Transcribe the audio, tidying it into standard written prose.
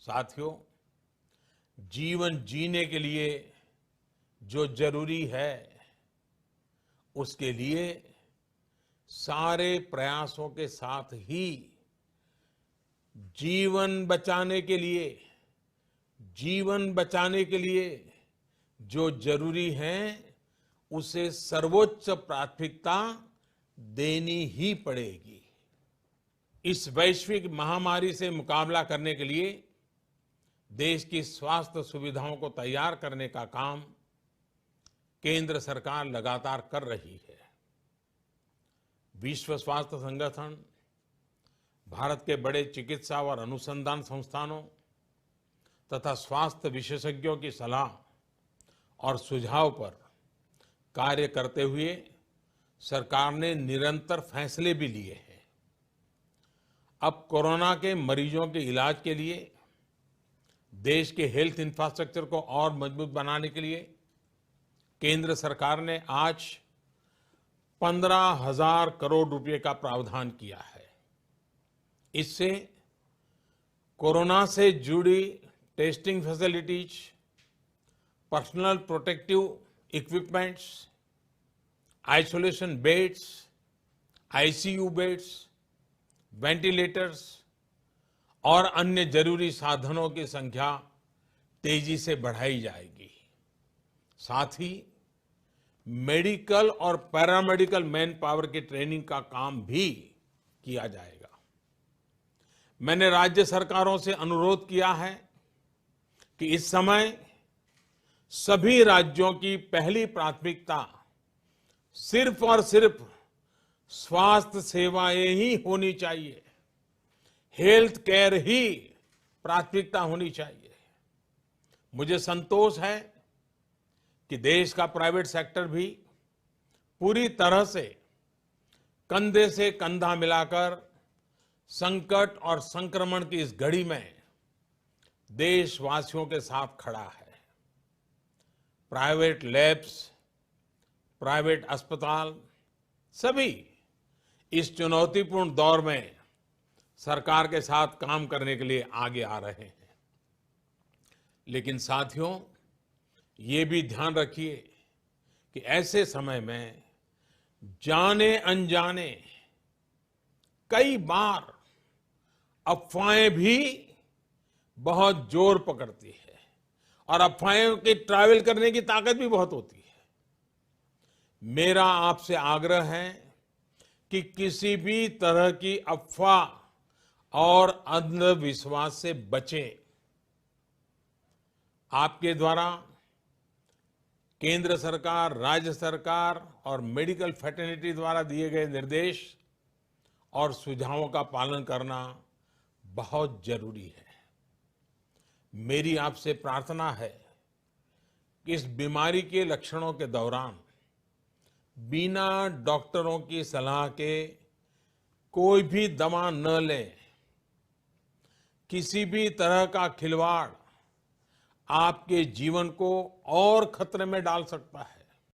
साथियों, जीवन जीने के लिए जो जरूरी है, उसके लिए सारे प्रयासों के साथ ही जीवन बचाने के लिए जो जरूरी है, उसे सर्वोच्च प्राथमिकता देनी ही पड़ेगी। इस वैश्विक महामारी से मुकाबला करने के लिए देश की स्वास्थ्य सुविधाओं को तैयार करने का काम केंद्र सरकार लगातार कर रही है। विश्व स्वास्थ्य संगठन, भारत के बड़े चिकित्सा और अनुसंधान संस्थानों तथा स्वास्थ्य विशेषज्ञों की सलाह और सुझाव पर कार्य करते हुए सरकार ने निरंतर फैसले भी लिए हैं। अब कोरोना के मरीजों के इलाज के लिए देश के हेल्थ इंफ्रास्ट्रक्चर को और मजबूत बनाने के लिए केंद्र सरकार ने आज 15,000 करोड़ रुपए का प्रावधान किया है। इससे कोरोना से जुड़ी testing facilities, personal protective equipments, isolation beds, ICU beds, ventilators और अन्य जरूरी साधनों की संख्या तेजी से बढ़ाई जाएगी। साथ ही मेडिकल और पैरामेडिकल मैन पावर की ट्रेनिंग का काम भी किया जाएगा। मैंने राज्य सरकारों से अनुरोध किया है कि इस समय सभी राज्यों की पहली प्राथमिकता सिर्फ और सिर्फ स्वास्थ्य सेवाएं ही होनी चाहिए, हेल्थ केयर ही प्राथमिकता होनी चाहिए। मुझे संतोष है कि देश का प्राइवेट सेक्टर भी पूरी तरह से कंधा मिलाकर संकट और संक्रमण की इस घड़ी में देशवासियों के साथ खड़ा है। प्राइवेट लैब्स, प्राइवेट अस्पताल सभी इस चुनौतीपूर्ण दौर में सरकार के साथ काम करने के लिए आगे आ रहे हैं। लेकिन साथियों, ये भी ध्यान रखिए कि ऐसे समय में जाने अनजाने कई बार अफवाहें भी बहुत जोर पकड़ती है और अफवाहों की ट्रैवल करने की ताकत भी बहुत होती है। मेरा आपसे आग्रह है कि किसी भी तरह की अफवाह और अंधविश्वास से बचें। आपके द्वारा केंद्र सरकार, राज्य सरकार और मेडिकल फ्रेटर्निटी द्वारा दिए गए निर्देश और सुझावों का पालन करना बहुत जरूरी है। मेरी आपसे प्रार्थना है कि इस बीमारी के लक्षणों के दौरान बिना डॉक्टरों की सलाह के कोई भी दवा न लें। किसी भी तरह का खिलवाड़ आपके जीवन को और खतरे में डाल सकता है।